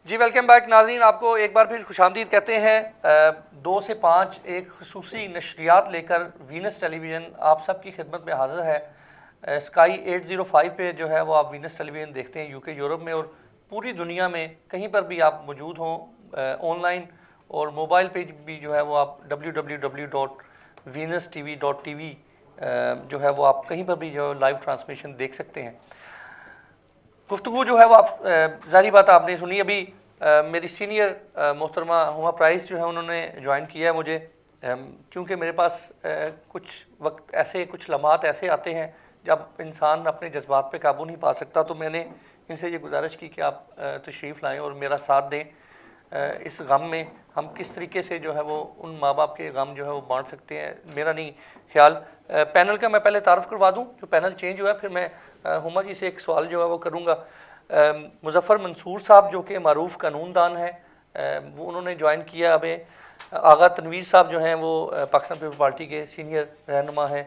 جی welcome back ناظرین، آپ کو ایک بار پھر خوش آمدید کہتے ہیں۔ 2 سے 5 ایک خصوصی نشریات لے کر وینس ٹیلی ویژن آپ سب کی خدمت میں حاضر ہے۔ اسکائی 805 پہ جو ہے وہ آپ وینس ٹیلی ویژن دیکھتے ہیں UK یورپ میں، اور پوری دنیا میں کہیں پر بھی آپ موجود ہوں آن لائن اور موبائل پہ بھی جو ہے وہ آپ www.venustv.tv جو ہے وہ آپ کہیں پر بھی جو لائیو ٹرانسمیشن دیکھ سکتے ہیں۔ گفتگو جو ہے وہ آپ ظاہری بات آپ نے سنی ابھی۔ میری سینئر محترمہ ہما پرائز جو ہے انہوں نے جوائن کیا ہے مجھے، چونکہ میرے پاس کچھ وقت ایسے کچھ لمحات ایسے آتے ہیں جب انسان اپنے جذبات پہ قابو نہیں پا سکتا، تو میں نے ان سے یہ گزارش کی کہ آپ تشریف لائیں اور میرا ساتھ دیں اس غم میں۔ ہم کس طریقے سے جو ہے وہ ان ماں باپ کے غم جو ہے وہ بانٹ سکتے ہیں، میرا نہیں خیال۔ پینل کا میں پہلے تعارف کروا دوں، جو پینل چینج ہوا ہے، پھر میں ہما جی سے ایک سوال جو ہے وہ کروں گا۔ مظفر منصور صاحب جو کہ معروف قانون دان ہیں، وہ انہوں نے جوائن کیا ہمیں۔ آغا تنویر صاحب جو ہیں وہ پاکستان پیپل پارٹی کے سینئر رہنما ہیں۔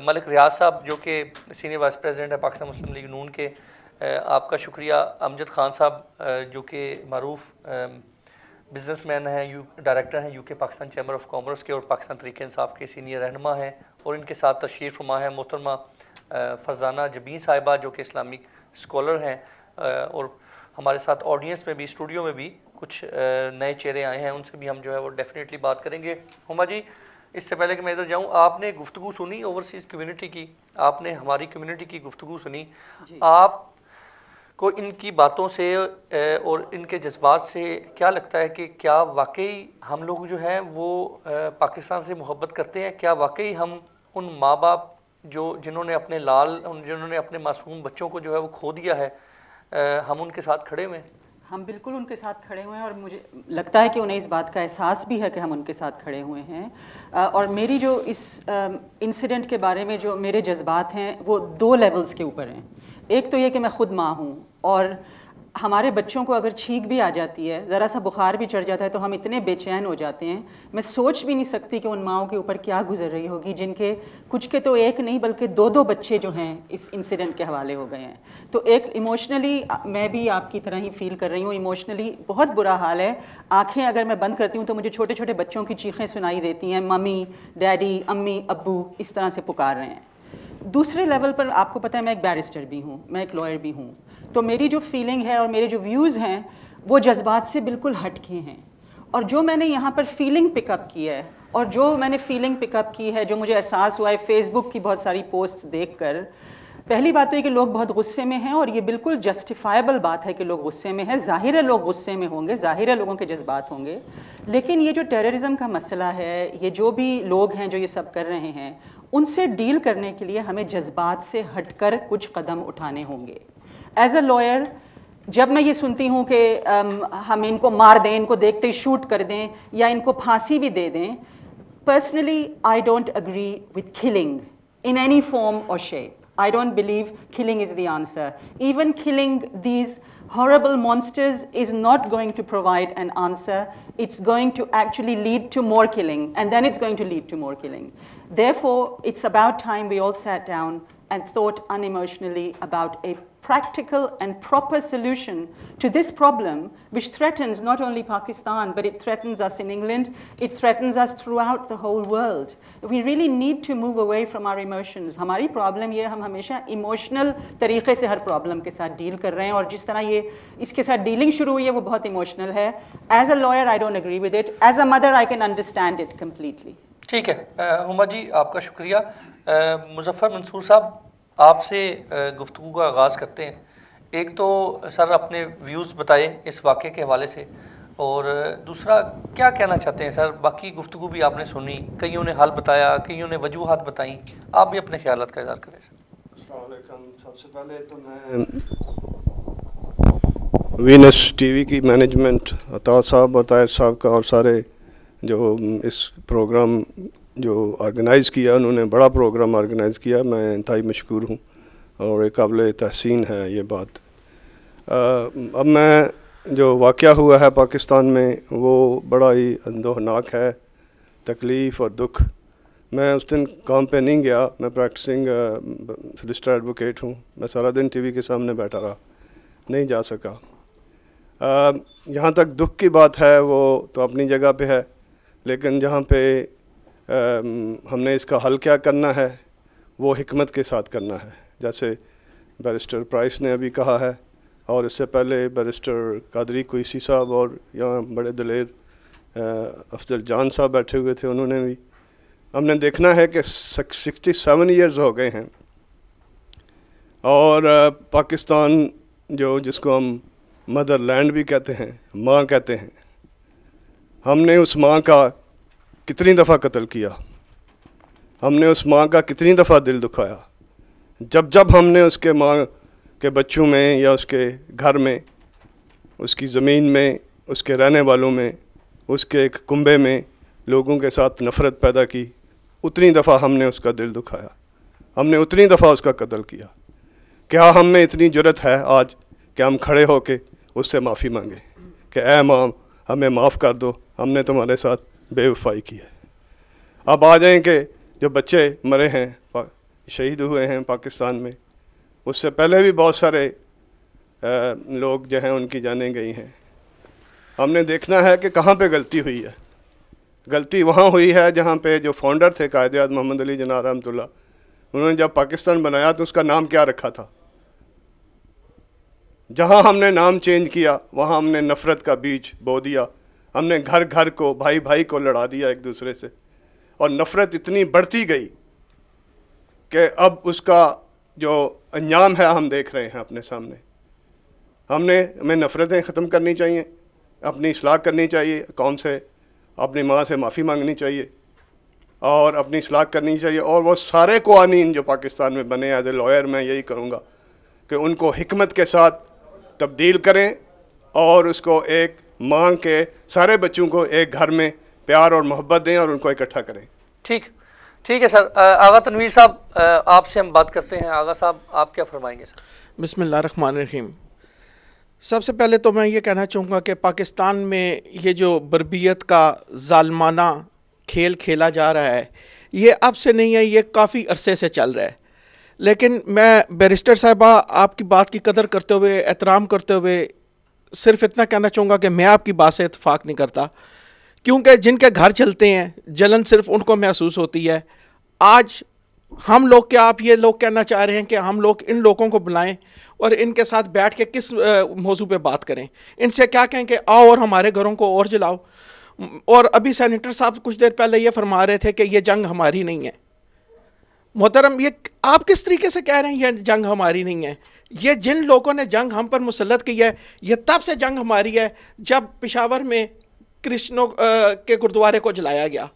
ملک ریاض صاحب جو کہ سینئر وائس پریزیڈنٹ ہے پاکستان مسلم لیگ نون کے، آپ کا شکریہ۔ امجد خان صاحب جو کہ معروف بزنس مین ہیں، ڈائریکٹر ہیں UK Pakistan chamber of commerce کے اور پاکستان تحریک انصاف کے سینئر رہنما ہیں، اور ان کے ساتھ تشریف فرما ہے محترمہ فرزانہ جبین صاحبہ جو کہ اسلامک اسکالر ہیں، اور ہمارے ساتھ آڈینس میں بھی اسٹوڈیو میں بھی کچھ نئے چہرے آئے ہیں، ان سے بھی ہم جو ہے وہ ڈیفینیٹلی بات کریں گے۔ ہما جی، اس سے پہلے کہ میں ادھر جاؤں، آپ نے گفتگو سنی اوورسیز کمیونٹی کی، آپ نے ہماری کمیونٹی کی گفتگو سنی، آپ کو ان کی باتوں سے اور ان کے جذبات سے کیا لگتا ہے کہ کیا واقعی ہم لوگ جو ہیں وہ پاکستان سے محبت کرتے ہیں؟ کیا واقعی ہم ان ماں باپ جنہوں نے اپنے جنہوں نے اپنے معصوم بچوں کو جو ہے وہ کھو دیا ہے، ہم ان کے ساتھ کھڑے ہوئے ہیں؟ ہم بالکل ان کے ساتھ کھڑے ہوئے ہیں، اور مجھے لگتا ہے کہ انہیں اس بات کا احساس بھی ہے کہ ہم ان کے ساتھ کھڑے ہوئے ہیں۔ اور میری جو اس انسیڈنٹ کے بارے میں جو میرے جذبات ہیں وہ 2 لیولز کے اوپر ہیں۔ ایک تو یہ کہ میں خود ماں ہوں، اور ہمارے بچوں کو اگر چھینک بھی آ جاتی ہے، ذرا سا بخار بھی چڑھ جاتا ہے، تو ہم اتنے بے چین ہو جاتے ہیں۔ میں سوچ بھی نہیں سکتی کہ ان ماؤں کے اوپر کیا گزر رہی ہوگی جن کے کچھ کے تو ایک نہیں بلکہ 2 بچے جو ہیں اس انسیڈنٹ کے حوالے ہو گئے ہیں۔ تو ایک ایموشنلی میں بھی آپ کی طرح ہی فیل کر رہی ہوں، ایموشنلی بہت برا حال ہے۔ آنکھیں اگر میں بند کرتی ہوں تو مجھے چھوٹے چھوٹے بچوں کی چیخیں سنائی دیتی ہیں، ممی، ڈیڈی، امی، ابو اس طرح سے پکار رہے ہیں۔ دوسرے لیول پر آپ کو پتہ ہے میں ایک بیرسٹر بھی ہوں، میں ایک لائر بھی ہوں، تو میری جو فیلنگ ہے اور میرے جو ویوز ہیں وہ جذبات سے بالکل ہٹ کے ہیں۔ اور جو میں نے یہاں پر فیلنگ پک اپ کی ہے، اور جو میں نے فیلنگ پک اپ کی ہے، جو مجھے احساس ہوا ہے فیس بک کی بہت ساری پوسٹ دیکھ کر، پہلی بات تو یہ کہ لوگ بہت غصے میں ہیں، اور یہ بالکل جسٹیفائبل بات ہے کہ لوگ غصے میں ہیں۔ ظاہر ہے لوگ غصے میں ہوں گے، ظاہر ہے لوگوں کے جذبات ہوں گے، لیکن یہ جو ٹیررزم کا مسئلہ ہے، یہ جو بھی لوگ ہیں جو یہ سب کر رہے ہیں، ان سے ڈیل کرنے کے لیے ہمیں جذبات سے ہٹ کر کچھ قدم اٹھانے ہوں گے۔ ایز اے لائر جب میں یہ سنتی ہوں کہ ہم ان کو مار دیں، ان کو دیکھتے ہی شوٹ کر دیں یا ان کو پھانسی بھی دے دیں، personally I don't agree with killing in any form or shape. I don't believe killing is the answer. Even killing these horrible monsters is not going to provide an answer. It's going to actually lead to more killing, and then it's going to lead to more killing. Therefore, it's about time we all sat down and thought unemotionally about a practical and proper solution to this problem, which threatens not only Pakistan, but it threatens us in England, it threatens us throughout the whole world. We really need to move away from our emotions. ہماری problem یہ ہم ہمیشہ emotional طریقے سے ہر problem کے ساتھ deal کر رہے ہیں، اور جس طرح یہ اس کے ساتھ ڈیلنگ شروع ہوئی ہے وہ بہت ایموشنل ہے۔ As a lawyer I don't agree with it. As a mother I can understand it completely. ٹھیک ہے ہما جی، آپ کا شکریہ۔ مظفر منصور صاحب، آپ سے گفتگو کا آغاز کرتے ہیں۔ ایک تو سر اپنے ویوز بتائے اس واقعے کے حوالے سے، اور دوسرا کیا کہنا چاہتے ہیں سر؟ باقی گفتگو بھی آپ نے سنی، کئیوں نے حل بتایا، کئیوں نے وجوہات بتائیں، آپ بھی اپنے خیالات کا اظہار کریں سر۔ السلام علیکم۔ سب سے پہلے تو میں وینس ٹی وی کی مینجمنٹ، عطا صاحب اور طاہر صاحب کا، اور سارے جو اس پروگرام جو آرگنائز کیا، انہوں نے بڑا پروگرام آرگنائز کیا، میں انتہائی مشکور ہوں، اور ایک قابل تحسین ہے یہ بات۔ اب میں جو واقعہ ہوا ہے پاکستان میں وہ بڑا ہی اندوہناک ہے، تکلیف اور دکھ۔ میں اس دن کام پہ نہیں گیا، میں پریکٹسنگ سولسٹر ایڈوکیٹ ہوں، میں سارا دن ٹی وی کے سامنے بیٹھا رہا، نہیں جا سکا۔ جہاں تک دکھ کی بات ہے وہ تو اپنی جگہ پہ ہے، لیکن جہاں پہ ہم نے اس کا حل کیا کرنا ہے وہ حکمت کے ساتھ کرنا ہے، جیسے بیرسٹر پرائس نے ابھی کہا ہے، اور اس سے پہلے بیرسٹر قادری کوئیسی صاحب اور یہاں بڑے دلیر افضل جان صاحب بیٹھے ہوئے تھے، انہوں نے بھی. ہم نے دیکھنا ہے کہ 67 ایئرز ہو گئے ہیں، اور پاکستان جس کو ہم مدر لینڈ بھی کہتے ہیں، ماں کہتے ہیں، ہم نے اس ماں کا کتنی دفعہ قتل کیا، ہم نے اس ماں کا کتنی دفعہ دل دکھایا. جب ہم نے اس کے ماں کے بچوں میں یا اس کے گھر میں، اس کی زمین میں، اس کے رہنے والوں میں، اس کے ایک کنبے میں لوگوں کے ساتھ نفرت پیدا کی، اتنی دفعہ ہم نے اس کا دل دکھایا، ہم نے اتنی دفعہ اس کا قتل کیا. کیا ہم میں اتنی جرت ہے آج کہ ہم کھڑے ہو کے اس سے معافی مانگیں کہ اے ماں ہمیں معاف کر دو، ہم نے تمہارے ساتھ بے وفائی کی ہے. اب آ جائیں کہ جو بچے مرے ہیں، شہید ہوئے ہیں پاکستان میں، اس سے پہلے بھی بہت سارے لوگ جو ہیں ان کی جانیں گئی ہیں. ہم نے دیکھنا ہے کہ کہاں پہ غلطی ہوئی ہے. غلطی وہاں ہوئی ہے جہاں پہ جو فاؤنڈر تھے قائد اعظم محمد علی جناح رحمۃ اللہ، انہوں نے جب پاکستان بنایا تو اس کا نام کیا رکھا تھا؟ جہاں ہم نے نام چینج کیا وہاں ہم نے نفرت کا بیج بو دیا، ہم نے گھر گھر کو، بھائی بھائی کو لڑا دیا ایک دوسرے سے، اور نفرت اتنی بڑھتی گئی کہ اب اس کا جو انجام ہے ہم دیکھ رہے ہیں اپنے سامنے. ہمیں نفرتیں ختم کرنی چاہیے، اپنی اصلاح کرنی چاہیے، قوم سے، اپنی ماں سے معافی مانگنی چاہیے اور اپنی اصلاح کرنی چاہیے. اور وہ سارے قوانین جو پاکستان میں بنے، ایز اے لائر میں یہی کروں گا کہ ان کو حکمت کے ساتھ تبدیل کریں اور اس کو ایک ماں کے سارے بچوں کو ایک گھر میں پیار اور محبت دیں اور ان کو اکٹھا کریں. ٹھیک ہے سر. آغا تنویر صاحب آپ سے ہم بات کرتے ہیں. آغا صاحب آپ کیا فرمائیں گے سر؟ بسم اللہ الرحمن الرحیم. سب سے پہلے تو میں یہ کہنا چاہوں گا کہ پاکستان میں یہ جو بربریت کا ظالمانہ کھیل کھیلا جا رہا ہے یہ اب سے نہیں ہے، یہ کافی عرصے سے چل رہا ہے. لیکن میں بیرسٹر صاحبہ آپ کی بات کی قدر کرتے ہوئے، احترام کرتے ہوئے صرف اتنا کہنا چاہوں گا کہ میں آپ کی بات سے اتفاق نہیں کرتا، کیونکہ جن کے گھر چلتے ہیں جلن صرف ان کو محسوس ہوتی ہے. آج ہم لوگ، کیا آپ یہ لوگ کہنا چاہ رہے ہیں کہ ہم لوگ ان لوگوں کو بلائیں اور ان کے ساتھ بیٹھ کے کس موضوع پہ بات کریں؟ ان سے کیا کہیں کہ آؤ اور ہمارے گھروں کو اور جلاؤ؟ اور ابھی سینیٹر صاحب کچھ دیر پہلے یہ فرما رہے تھے کہ یہ جنگ ہماری نہیں ہے. محترم، یہ آپ کس طریقے سے کہہ رہے ہیں یہ جنگ ہماری نہیں ہے؟ یہ جن لوگوں نے جنگ ہم پر مسلط کی ہے، یہ تب سے جنگ ہماری ہے جب پشاور میں کرسچنوں کے گردوارے کو جلایا گیا.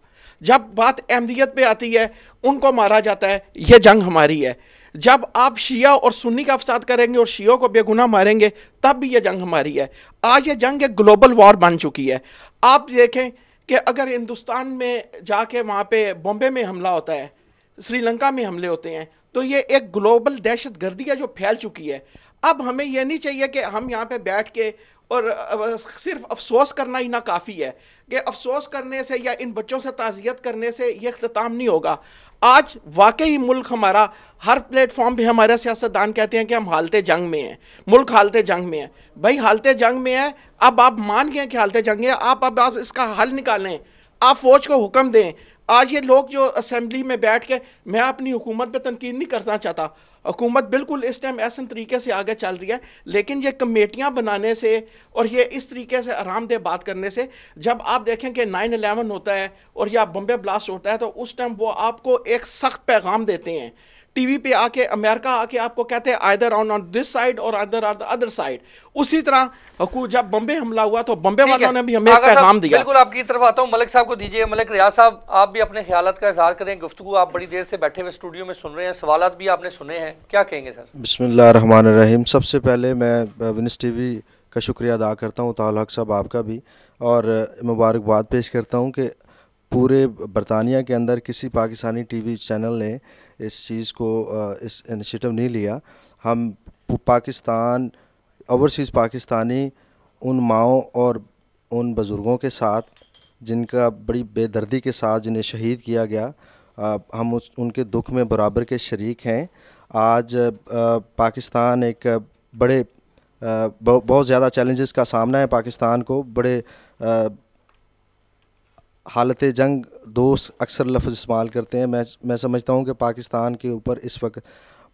جب بات احمدیت پہ آتی ہے ان کو مارا جاتا ہے، یہ جنگ ہماری ہے. جب آپ شیعہ اور سنی کا فساد کریں گے اور شیعوں کو بے گناہ ماریں گے تب بھی یہ جنگ ہماری ہے. آج یہ جنگ ایک گلوبل وار بن چکی ہے. آپ دیکھیں کہ اگر ہندوستان میں جا کے وہاں پہ بامبے میں حملہ ہوتا ہے، سری لنکا میں حملے ہوتے ہیں، تو یہ ایک گلوبل دہشت گردی ہے جو پھیل چکی ہے. اب ہمیں یہ نہیں چاہیے کہ ہم یہاں پہ بیٹھ کے اور صرف افسوس کرنا ہی نہ کافی ہے کہ افسوس کرنے سے یا ان بچوں سے تعزیت کرنے سے یہ اختتام نہیں ہوگا. آج واقعی ملک ہمارا، ہر پلیٹ فارم پہ ہمارے سیاستدان کہتے ہیں کہ ہم حالت جنگ میں ہیں، ملک حالت جنگ میں ہے. بھائی حالت جنگ میں ہے، اب آپ مان گئے کہ حالت جنگ ہے، اب اس کا حل نکالیں، آپ فوج کو حکم دیں. آج یہ لوگ جو اسمبلی میں بیٹھ کے، میں اپنی حکومت پہ تنقید نہیں کرنا چاہتا، حکومت بالکل اس ٹائم ایسے طریقے سے آگے چل رہی ہے، لیکن یہ کمیٹیاں بنانے سے اور یہ اس طریقے سے آرام دہ بات کرنے سے، جب آپ دیکھیں کہ 9/11 ہوتا ہے اور یا بمبے بلاسٹ ہوتا ہے تو اس ٹائم وہ آپ کو ایک سخت پیغام دیتے ہیں. ٹی وی پہ آ کے، امریکہ آ کے آپ کو کہتے ہیں either on this side اور either on the other side. اسی طرح جب بمبے حملہ ہوا تو بمبے والوں نے بھی ہمیں ایک پیغام دیا. بالکل آپ کی طرف آتا ہوں، ملک صاحب کو دیجیے. ملک ریاض صاحب آپ بھی اپنے خیالات کا اظہار کریں. گفتگو آپ بڑی دیر سے بیٹھے ہوئے اسٹوڈیو میں سن رہے ہیں، سوالات بھی آپ نے سنے ہیں، کیا کہیں گے سر؟ بسم اللہ الرحمن الرحیم. سب سے پہلے میں ونس ٹی وی کا شکریہ ادا کرتا ہوں، طاہر حق صاحب آپ کا بھی، اور مبارکباد پیش کرتا ہوں کہ پورے برطانیہ کے اندر کسی پاکستانی ٹی وی چینل نے اس چیز کو، اس انیشیٹو نہیں لیا. ہم پاکستان، اوورسیز پاکستانی ان ماؤں اور ان بزرگوں کے ساتھ جن کا بڑی بے دردی کے ساتھ جنہیں شہید کیا گیا، ہم ان کے دکھ میں برابر کے شریک ہیں. آج پاکستان ایک بڑے بہت زیادہ چیلنجز کا سامنا ہے پاکستان کو. بڑے حالت جنگ دوست اکثر لفظ استعمال کرتے ہیں. میں سمجھتا ہوں کہ پاکستان کے اوپر اس وقت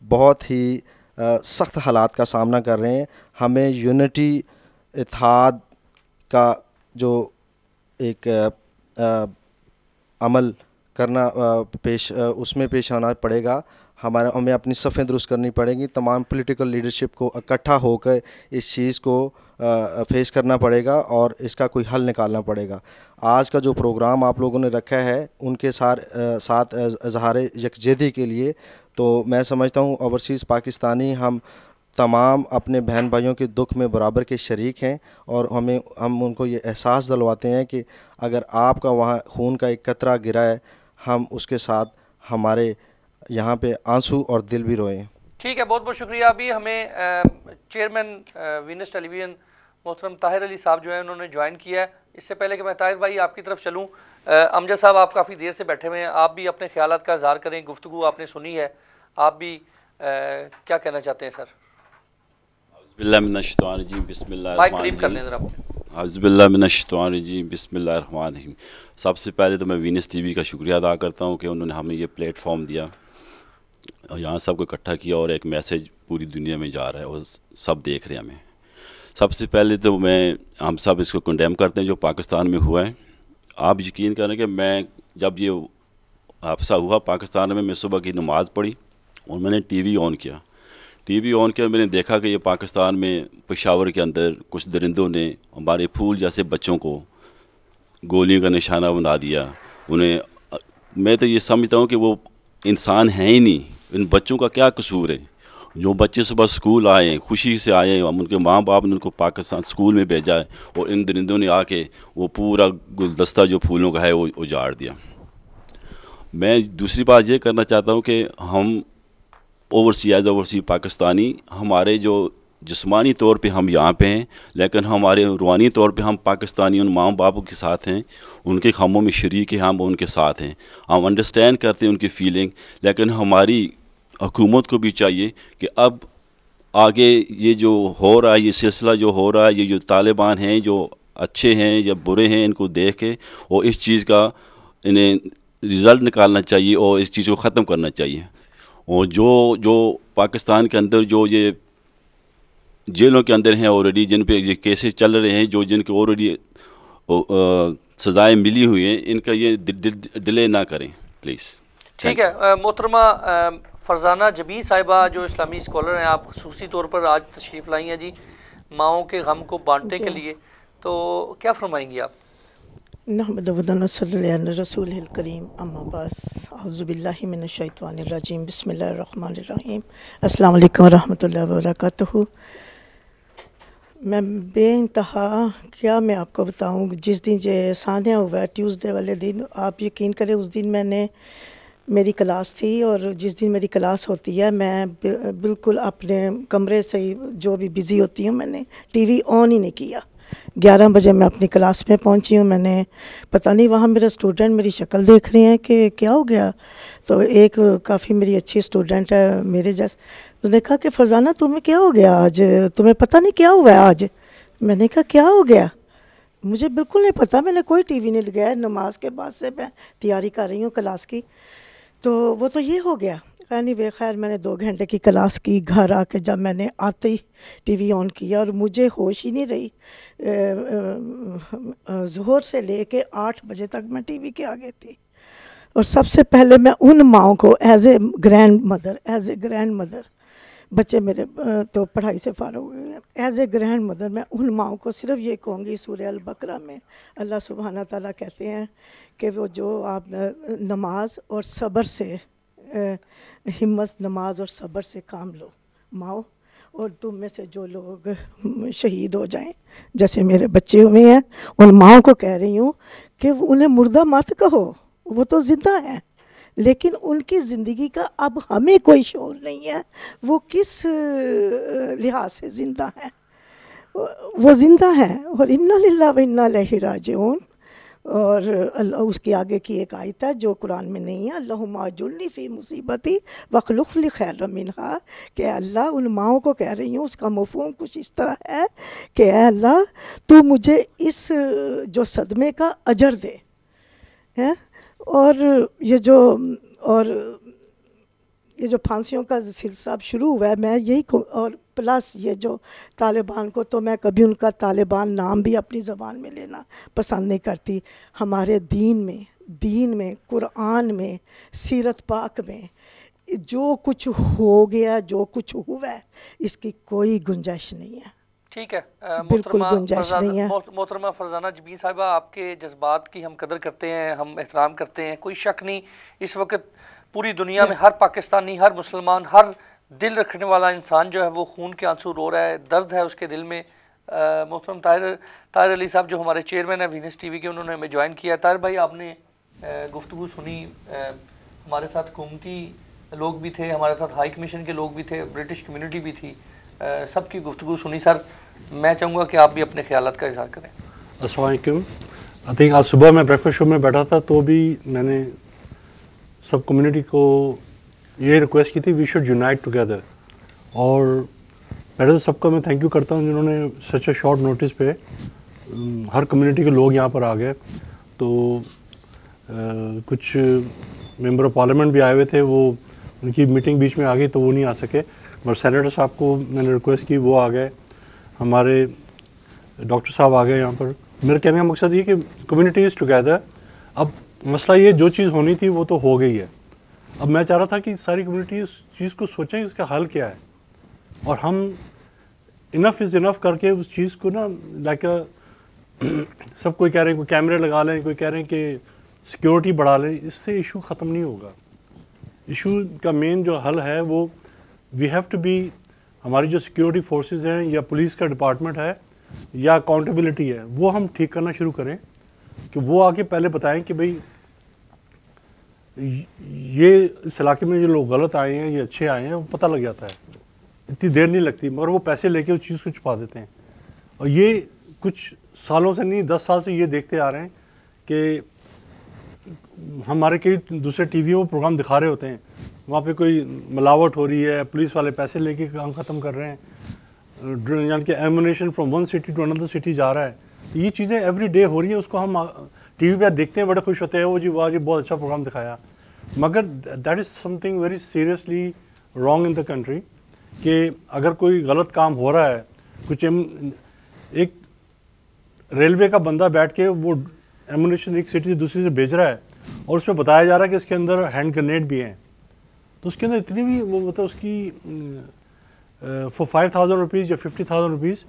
بہت ہی سخت حالات کا سامنا کر رہے ہیں. ہمیں یونٹی اتحاد کا جو ایک عمل کرنا اس میں پیش آنا پڑے گا. ہمیں اپنی صفیں درست کرنی پڑیں گی. تمام پولیٹیکل لیڈرشپ کو اکٹھا ہو کر اس چیز کو فیس کرنا پڑے گا اور اس کا کوئی حل نکالنا پڑے گا. آج کا جو پروگرام آپ لوگوں نے رکھا ہے ان کے ساتھ اظہار یکجہتی کے لیے، تو میں سمجھتا ہوں اوورسیز پاکستانی ہم تمام اپنے بہن بھائیوں کے دکھ میں برابر کے شریک ہیں، اور ہم ان کو یہ احساس دلواتے ہیں کہ اگر آپ کا وہاں خون کا ایک قطرہ گرا ہے، ہم اس کے ساتھ ہمارے یہاں پہ آنسو اور دل بھی روئیں. ٹھیک ہے، بہت بہت شکریہ. ابھی ہمیں چیئرمین وینس ٹیلی ویژن محترم طاہر علی صاحب جو ہیں انہوں نے جوائن کیا ہے. اس سے پہلے کہ میں طاہر بھائی آپ کی طرف چلوں، امجد صاحب آپ کافی دیر سے بیٹھے ہوئے ہیں، آپ بھی اپنے خیالات کا اظہار کریں. گفتگو آپ نے سنی ہے، آپ بھی کیا کہنا چاہتے ہیں سر؟ باللہ من الشیطان الرجیم، بسم اللہ مائک الرحمن قریب کر لیں ذرا. اعوذ باللہ من الشیطان الرجیم، بسم اللہ الرحمن الرحیم. سب سے پہلے تو میں وینس ٹی وی کا شکریہ ادا کرتا ہوں کہ انہوں نے ہمیں یہ پلیٹ فارم دیا اور یہاں سب کو اکٹھا کیا، اور ایک میسیج پوری دنیا میں جا رہا ہے اور سب دیکھ رہے ہیں ہمیں. سب سے پہلے تو ہم سب اس کو کنڈیم کرتے ہیں جو پاکستان میں ہوا ہے. آپ یقین کریں کہ میں جب یہ حادثہ ہوا پاکستان میں صبح کی نماز پڑھی اور میں نے ٹی وی آن کیا. میں نے دیکھا کہ یہ پاکستان میں پشاور کے اندر کچھ درندوں نے ہمارے پھول جیسے بچوں کو گولیوں کا نشانہ بنا دیا. میں تو یہ سمجھتا ہوں کہ وہ انسان ہیں ہی نہیں. ان بچوں کا کیا قصور ہے؟ جو بچے صبح اسکول آئے، خوشی سے آئے، ہم ان کے ماں باپ نے ان کو پاکستان اسکول میں بھیجا ہے، اور ان درندوں نے آ کے وہ پورا گلدستہ جو پھولوں کا ہے وہ اجاڑ دیا. میں دوسری بات یہ کرنا چاہتا ہوں کہ ہم اوورسی پاکستانی، ہمارے جو جسمانی طور پہ ہم یہاں پہ ہیں، لیکن ہمارے روحانی طور پہ ہم پاکستانی ان ماں باپوں کے ساتھ ہیں، ان کے غموں میں شریک ہیں، ہم ان کے ساتھ ہیں، ہم انڈرسٹینڈ کرتے ہیں ان کی فیلنگ. لیکن ہماری حکومت کو بھی چاہیے کہ اب آگے یہ جو ہو رہا ہے، یہ سلسلہ جو ہو رہا ہے، یہ جو طالبان ہیں جو اچھے ہیں یا برے ہیں، ان کو دیکھ کے اور اس چیز کا انہیں رزلٹ نکالنا چاہیے اور اس چیز کو ختم کرنا چاہیے. اور جو پاکستان کے اندر جو یہ جیلوں کے اندر ہیں آلریڈی، جن پہ یہ کیسز چل رہے ہیں، جن کے آلریڈی سزائیں ملی ہوئی ہیں، ان کا یہ ڈیلے نہ کریں پلیز. ٹھیک ہے. محترمہ فرزانہ جبی صاحبہ جو اسلامی اسکالر ہیں، آپ خصوصی طور پر آج تشریف لائی ہیں جی ماؤں کے غم کو بانٹنے کے لیے، تو کیا فرمائیں گی آپ؟ نحمد و نصلی علی رسول الکریم، اما بعد، اعوذ باللہ من الشیطان الرجیم، بسم اللہ الرحمن الرحیم. السلام علیکم ورحمۃ اللہ وبرکاتہ. میں بے انتہا کیا میں آپ کو بتاؤں، جس دن یہ سانحہ ہوا ہے ٹیوزڈے والے دن، آپ یقین کریں اس دن میری کلاس تھی، اور جس دن میری کلاس ہوتی ہے میں بالکل اپنے کمرے سے ہی جو بھی بزی ہوتی ہوں، میں نے ٹی وی آن ہی نہیں کیا. 11 بجے میں اپنی کلاس میں پہنچی ہوں. میں نے پتہ نہیں وہاں میرے اسٹوڈنٹ میری شکل دیکھ رہے ہیں کہ کیا ہو گیا. تو ایک کافی میری اچھی اسٹوڈنٹ ہے میرے جیسے، اس نے کہا کہ فرزانہ تمہیں کیا ہو گیا آج، تمہیں پتہ نہیں کیا ہوا ہے آج. میں نے کہا کیا ہو گیا؟ مجھے بالکل نہیں پتہ، میں نے کوئی ٹی وی نہیں لگایا. نماز کے بعد سے میں تیاری کر رہی ہوں کلاس کی، تو وہ تو یہ ہو گیا. خیر میں نے 2 گھنٹے کی کلاس کی. گھر آ کے جب میں نے آتے ہی ٹی وی آن کیا، اور مجھے ہوش ہی نہیں رہی. ظہر سے لے کے 8 بجے تک میں ٹی وی کے آگے تھی. اور سب سے پہلے میں ان ماؤں کو ایز اے گرینڈ مدر، بچے میرے تو پڑھائی سے فارغ ہوئے ہیں، ایز اے گرینڈ مدر میں ان ماؤں کو صرف یہ کہوں گی، سورہ البقرہ میں اللہ سبحانہ تعالیٰ کہتے ہیں کہ وہ جو آپ نماز اور صبر سے ہمت، نماز اور صبر سے کام لو ماؤ، اور تم میں سے جو لوگ شہید ہو جائیں جیسے میرے بچے ہوئے ہیں، ان ماؤں کو کہہ رہی ہوں کہ انہیں مردہ مت کہو، وہ تو زندہ ہیں، لیکن ان کی زندگی کا اب ہمیں کوئی شعور نہیں ہے وہ کس لحاظ سے زندہ ہیں. وہ زندہ ہیں، اور انا للہ و انا الیہ راجعون. اور اس کے آگے کی ایک آیت ہے جو قرآن میں نہیں ہے، اللہم اجرنی فی مصیبتی واخلف لی خیرا منہا، کہ اللہ ان ماؤں کو کہہ رہی ہوں، اس کا مفہوم کچھ اس طرح ہے کہ اے اللہ تو مجھے اس جو صدمے کا اجر دے. اور یہ جو پھانسیوں کا سلسلہ اب شروع ہوا ہے، میں یہی اور پلس یہ جو طالبان کو، تو میں کبھی ان کا طالبان نام بھی اپنی زبان میں لینا پسند نہیں کرتی. ہمارے دین میں قرآن میں سیرت پاک میں جو کچھ ہو گیا، جو کچھ ہوا ہے، اس کی کوئی گنجائش نہیں ہے. ٹھیک ہے. بالکل گنجائش نہیں ہے. محترمہ فرزانہ جبین صاحبہ، آپ کے جذبات کی ہم قدر کرتے ہیں، ہم احترام کرتے ہیں. کوئی شک نہیں اس وقت پوری دنیا میں ہر پاکستانی، ہر مسلمان، ہر دل رکھنے والا انسان جو ہے وہ خون کے آنسو رو رہا ہے، درد ہے اس کے دل میں. محترم طاہر علی صاحب جو ہمارے چیئرمین ہیں وینس ٹی وی کے، انہوں نے ہمیں جوائن کیا. طاہر بھائی، آپ نے گفتگو سنی، ہمارے ساتھ حکومتی لوگ بھی تھے، ہمارے ساتھ ہائی کمیشن کے لوگ بھی تھے، برٹش کمیونٹی بھی تھی، سب کی گفتگو سنی. سر میں چاہوں گا کہ آپ بھی اپنے خیالات کا اظہار کریں. السلام علیکم. آئی تھنک آج صبح میں بریکفاسٹ شو میں بیٹھا تھا تو بھی میں نے سب کمیونٹی کو یہ ریکویسٹ کی تھی وی شوڈ یونائٹ ٹوگیدر. اور پہلے تو سب کا میں تھینک یو کرتا ہوں جنہوں نے سچ اے شارٹ نوٹس پہ ہر کمیونٹی کے لوگ یہاں پر آ گئے. تو کچھ ممبر آف پارلیمنٹ بھی آئے ہوئے تھے، وہ ان کی میٹنگ بیچ میں آ گئی تو وہ نہیں آ سکے، مگر سینیٹر صاحب کو میں نے ریکویسٹ کی، وہ آ گئے. ہمارے ڈاکٹر صاحب آ گئے یہاں پر. میرے کہنے کا مقصد یہ کہ کمیونٹیز ٹوگیدر. اب مسئلہ یہ جو چیز ہونی تھی وہ تو ہو گئی ہے. اب میں چاہ رہا تھا کہ ساری کمیونٹی اس چیز کو سوچیں اس کا حل کیا ہے، اور ہم انف از انف کر کے اس چیز کو نا لائک سب کوئی کہہ رہے ہیں کوئی کیمرے لگا لیں، کوئی کہہ رہے ہیں کہ سیکیورٹی بڑھا لیں، اس سے ایشو ختم نہیں ہوگا. ایشو کا مین جو حل ہے وہ وی ہیو ٹو بی، ہماری جو سیکیورٹی فورسز ہیں یا پولیس کا ڈپارٹمنٹ ہے یا اکاؤنٹیبلٹی ہے، وہ ہم ٹھیک کرنا شروع کریں کہ وہ آگے پہلے بتائیں کہ بھئی یہ اس علاقے میں جو لوگ غلط آئے ہیں یہ اچھے آئے ہیں، وہ پتہ لگ جاتا ہے، اتنی دیر نہیں لگتی. مگر وہ پیسے لے کے اس چیز کو چھپا دیتے ہیں. اور یہ کچھ سالوں سے نہیں 10 سال سے یہ دیکھتے آ رہے ہیں کہ ہمارے کئی دوسرے ٹی ویوں پہ پروگرام دکھا رہے ہوتے ہیں، وہاں پہ کوئی ملاوٹ ہو رہی ہے، پولیس والے پیسے لے کے کام ختم کر رہے ہیں، یعنی کہ ammunition from one city to another city جا رہا ہے. یہ چیزیں ایوری ڈے ہو رہی ہیں، اس کو ہم ٹی وی پہ دیکھتے ہیں، بڑے خوش ہوتے ہیں، وہ جی واہ جی بہت اچھا پروگرام دکھایا. مگر that is some thing very seriously wrong in the country کہ اگر کوئی غلط کام ہو رہا ہے، کچھ ایک ریلوے کا بندہ بیٹھ کے وہ ایمونیشن ایک سٹی سے دوسری سے بھیج رہا ہے اور اس پہ بتایا جا رہا ہے کہ اس کے اندر ہینڈ گرنیڈ بھی ہیں، تو اس کے اندر اتنی بھی وہ مطلب اس کی فور 5,000 روپیز یا 50,000 روپیز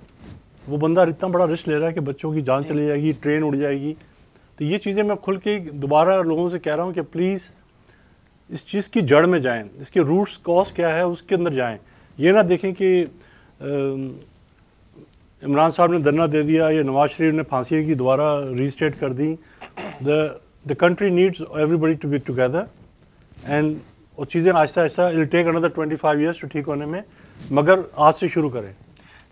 وہ بندہ اتنا بڑا رسک لے رہا ہے کہ بچوں کی جان چلی جائے گی، ٹرین اڑ جائے گی. تو یہ چیزیں میں کھل کے دوبارہ لوگوں سے کہہ رہا ہوں کہ پلیز اس چیز کی جڑ میں جائیں، اس کے روٹس کاز کیا ہے اس کے اندر جائیں. یہ نہ دیکھیں کہ عمران صاحب نے دھرنا دے دیا یا نواز شریف نے پھانسی کی دوبارہ ریسٹیٹ کر دی. The country needs everybody to be together and وہ چیزیں آہستہ آہستہ اٹ ٹیک اندر 25 ایئرس ٹو ٹھیک ہونے میں، مگر آج سے شروع کریں.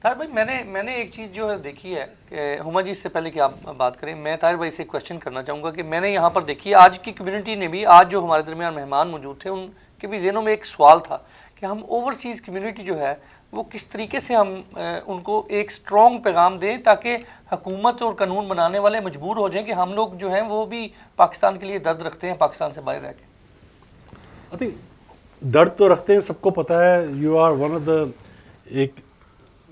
طاہر بھائی میں نے ایک چیز جو ہے دیکھی ہے کہ ہما جی اس سے پہلے کہ آپ بات کریں، میں طاہر بھائی سے ایک کوشچن کرنا چاہوں گا کہ میں نے یہاں پر دیکھی ہے آج کی کمیونٹی نے بھی، آج جو ہمارے درمیان مہمان موجود تھے ان کے بھی ذہنوں میں ایک سوال تھا کہ ہم اوورسیز کمیونٹی جو ہے وہ کس طریقے سے ہم ان کو ایک سٹرونگ پیغام دیں تاکہ حکومت اور قانون بنانے والے مجبور ہو جائیں کہ ہم لوگ جو ہیں وہ بھی پاکستان کے لیے درد رکھتے ہیں پاکستان سے باہر رہ کے. آئی تھنک درد تو رکھتے ہیں، سب کو پتہ ہے. You are one of the, ایک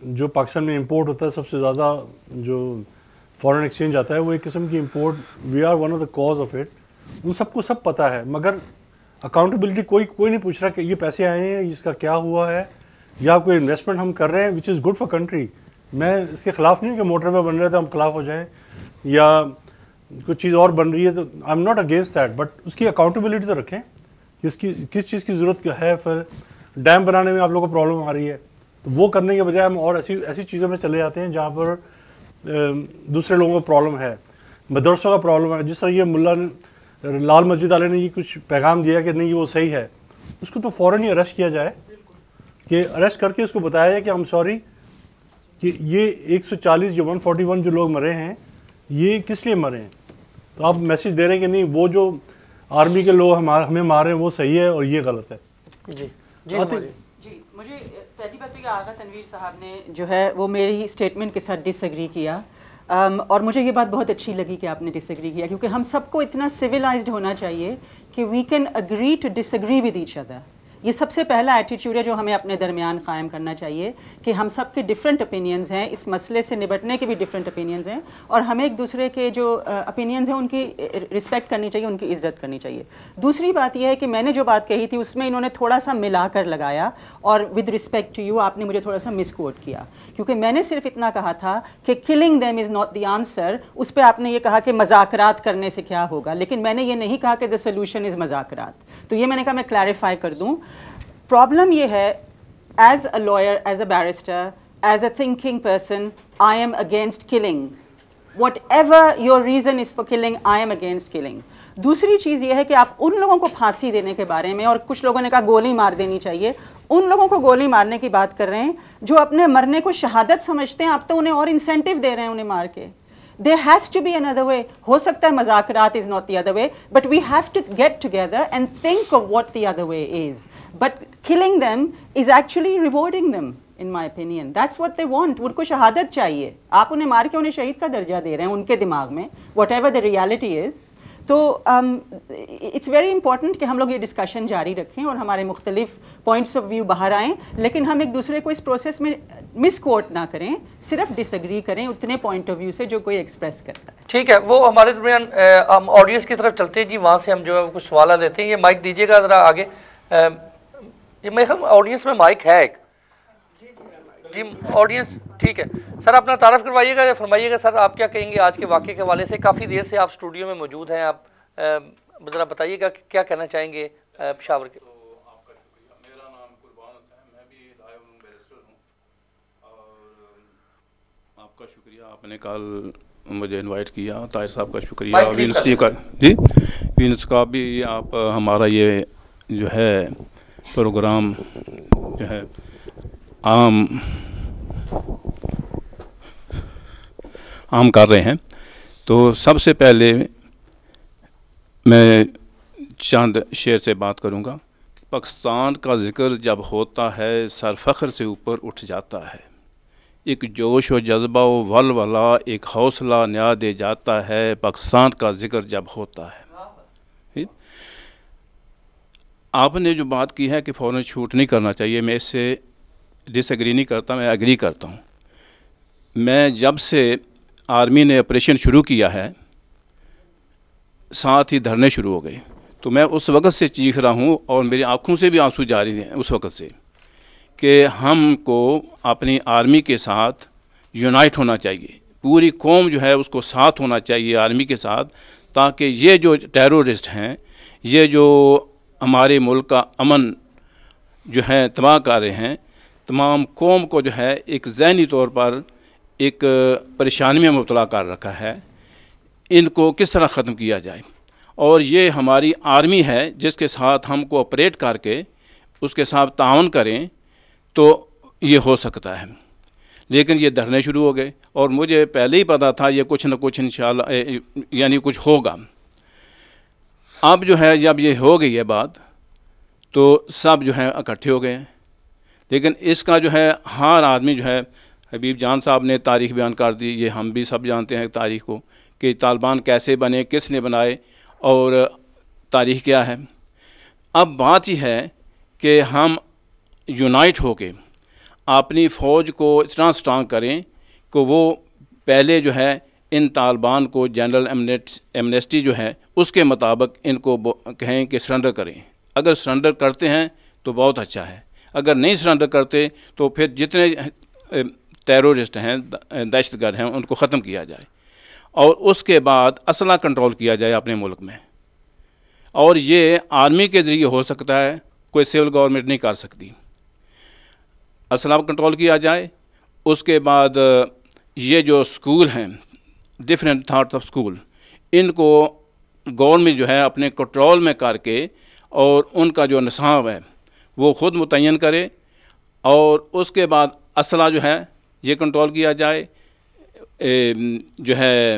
جو پاکستان میں امپورٹ ہوتا ہے سب سے زیادہ جو فارن ایکسچینج آتا ہے وہ ایک قسم کی import, we are one of the cause of it. ان سب کو سب پتہ ہے، مگر اکاؤنٹیبلٹی کوئی نہیں پوچھ رہا کہ یہ پیسے آئے ہیں اس کا کیا ہوا ہے، یا کوئی انویسٹمنٹ ہم کر رہے ہیں وچ از گڈ فار کنٹری. میں اس کے خلاف نہیں ہوں کہ موٹر وے بن رہے تو ہم خلاف ہو جائیں یا کچھ چیز اور بن رہی ہے، تو I am not against that, but اس کی اکاؤنٹیبلٹی تو رکھیں کہ اس کی کس چیز کی ضرورت ہے. پھر ڈیم بنانے میں آپ لوگوں کو پرابلم آ رہی ہے تو وہ کرنے کے بجائے ہم اور ایسی چیزوں میں چلے جاتے ہیں جہاں پر دوسرے لوگوں کو پرابلم ہے. مدرسوں کا پرابلم ہے، جس طرح یہ ملا لال مسجد والے نے یہ کچھ پیغام دیا کہ نہیں وہ صحیح ہے، اس کو تو فوراً ہی اریسٹ کیا جائے، کہ اریسٹ کر کے اس کو بتایا جائے کہ ہم سوری کہ یہ 140 یا 141 جو لوگ مرے ہیں یہ کس لیے مرے ہیں. تو آپ میسیج دے رہے ہیں کہ نہیں وہ جو آرمی کے لوگ ہمیں مار رہے ہیں وہ صحیح ہے اور یہ غلط ہے. جی جی مجھے پہلی بات ہے کہ آغا تنویر صاحب نے جو ہے وہ میری اسٹیٹمنٹ کے ساتھ ڈس ایگری کیا، اور مجھے یہ بات بہت اچھی لگی کہ آپ نے ڈس ایگری کیا، کیونکہ ہم سب کو اتنا سویلائزڈ ہونا چاہیے کہ we can agree to disagree with each other. یہ سب سے پہلا ایٹیٹیوڈ ہے جو ہمیں اپنے درمیان قائم کرنا چاہیے کہ ہم سب کے ڈفرینٹ اوپینینز ہیں، اس مسئلے سے نبٹنے کے بھی ڈفرینٹ اوپینینز ہیں، اور ہمیں ایک دوسرے کے جو اوپینینز ہیں ان کی رسپیکٹ کرنی چاہیے، ان کی عزت کرنی چاہیے. دوسری بات یہ ہے کہ میں نے جو بات کہی تھی اس میں انہوں نے تھوڑا سا ملا کر لگایا، اور ود رسپیکٹ ٹو یو آپ نے مجھے تھوڑا سا مس کوٹ کیا، کیونکہ میں نے صرف اتنا کہا تھا کہ killing them is not the answer. اس پہ آپ نے یہ کہا کہ مذاکرات کرنے سے کیا ہوگا، لیکن میں نے یہ نہیں کہا کہ دا سولوشن از مذاکرات. تو یہ میں نے کہا میں کلیریفائی کر دوں. پرابلم یہ ہے as a lawyer, as a barrister, as a thinking person, I am against killing. Whatever your reason is for killing, I am against killing. دوسری چیز یہ ہے کہ آپ ان لوگوں کو پھانسی دینے کے بارے میں، اور کچھ لوگوں نے کہا گولی مار دینی چاہیے، ان لوگوں کو گولی مارنے کی بات کر رہے ہیں جو اپنے مرنے کو شہادت سمجھتے ہیں. آپ تو انہیں اور انسینٹیو دے رہے ہیں انہیں مار کے. There has to be another way. ہو سکتا ہے مذاکرات is not the other way, but we have to get together and think of what the other way is. But killing them is actually rewarding them, in my opinion. That's what they want. ان کو شہادت چاہیے. آپ انہیں مار کے انہیں شہید کا درجہ دے رہے ہیں ان کے دماغ میں, whatever the reality is. تو اٹس ویری امپورٹنٹ کہ ہم لوگ یہ ڈسکشن جاری رکھیں اور ہمارے مختلف پوائنٹس آف ویو باہر آئیں, لیکن ہم ایک دوسرے کو اس پروسیس میں مس کوٹ نہ کریں, صرف ڈس ایگری کریں اتنے پوائنٹ آف ویو سے جو کوئی ایکسپریس کرتا ہے. ٹھیک ہے, وہ ہمارے درمیان ہم آڈینس کی طرف چلتے ہیں جی, وہاں سے ہم جو ہے کچھ سوالات لیتے ہیں. یہ مائک دیجیے گا ذرا آگے, یہ میں آڈینس میں مائک ہے ایک جی, آڈینس ٹھیک ہے. سر اپنا تعارف کروائیے گا یا فرمائیے گا سر, آپ کیا کہیں گے آج کے واقعے کے حوالے سے؟ کافی دیر سے آپ اسٹوڈیو میں موجود ہیں, آپ ذرا بتائیے گا کیا کہنا چاہیں گے پشاور کے. میرا نام قربان ہے, میں بھی لائیو بیرسٹر ہوں, اور آپ کا شکریہ, آپ نے کل مجھے انوائٹ کیا. طاہر صاحب کا شکریہ, وینس کا جی, وینس کا بھی. آپ ہمارا یہ جو ہے پروگرام جو ہے عام کر رہے ہیں. تو سب سے پہلے میں چند شعر سے بات کروں گا. پاکستان کا ذکر جب ہوتا ہے سر فخر سے اوپر اٹھ جاتا ہے, ایک جوش و جذبہ و ولولہ ایک حوصلہ نیا دے جاتا ہے پاکستان کا ذکر جب ہوتا ہے. آپ نے جو بات کی ہے کہ فوراً چھوٹ نہیں کرنا چاہیے, میں اس سے ڈس ایگری نہیں کرتا, میں ایگری کرتا ہوں. میں جب سے آرمی نے آپریشن شروع کیا ہے ساتھ ہی دھرنے شروع ہو گئے, تو میں اس وقت سے چیخ رہا ہوں اور میری آنکھوں سے بھی آنسو جاری ہیں اس وقت سے, کہ ہم کو اپنی آرمی کے ساتھ یونائٹ ہونا چاہیے. پوری قوم جو ہے اس کو ساتھ ہونا چاہیے آرمی کے ساتھ, تاکہ یہ جو ٹیرورسٹ ہیں, یہ جو ہمارے ملک کا امن جو ہے تباہ کر رہے ہیں, تمام قوم کو جو ہے ایک ذہنی طور پر ایک پریشانی میں مبتلا کر رکھا ہے. ان کو کس طرح ختم کیا جائے, اور یہ ہماری آرمی ہے جس کے ساتھ ہم کو آپریٹ کر کے اس کے ساتھ تعاون کریں تو یہ ہو سکتا ہے. لیکن یہ دھرنے شروع ہو گئے, اور مجھے پہلے ہی پتہ تھا یہ کچھ نہ کچھ انشاءاللہ یعنی کچھ ہوگا. اب جو ہے جب یہ ہو گئی ہے بات, تو سب جو ہے اکٹھے ہو گئے ہیں. لیکن اس کا جو ہے ہر آدمی جو ہے, حبیب جان صاحب نے تاریخ بیان کر دی, یہ ہم بھی سب جانتے ہیں تاریخ کو, کہ طالبان کیسے بنے, کس نے بنائے, اور تاریخ کیا ہے. اب بات یہ ہے کہ ہم یونائٹ ہو کے اپنی فوج کو اتنا اسٹرانگ کریں کہ وہ پہلے جو ہے ان طالبان کو جنرل ایمنیسٹی جو ہے اس کے مطابق ان کو کہیں کہ سرنڈر کریں. اگر سرنڈر کرتے ہیں تو بہت اچھا ہے, اگر نہیں سرنڈر کرتے تو پھر جتنے ٹیرورسٹ ہیں, دہشت گرد ہیں, ان کو ختم کیا جائے, اور اس کے بعد اسلحہ کنٹرول کیا جائے اپنے ملک میں. اور یہ آرمی کے ذریعے ہو سکتا ہے, کوئی سول گورنمنٹ نہیں کر سکتی. اسلحہ کنٹرول کیا جائے, اس کے بعد یہ جو سکول ہیں ڈفرینٹ تھاٹ آف سکول, ان کو گورنمنٹ جو ہے اپنے کنٹرول میں کر کے, اور ان کا جو نصاب ہے وہ خود متعین کرے, اور اس کے بعد اسلحہ جو ہے یہ کنٹرول کیا جائے. جو ہے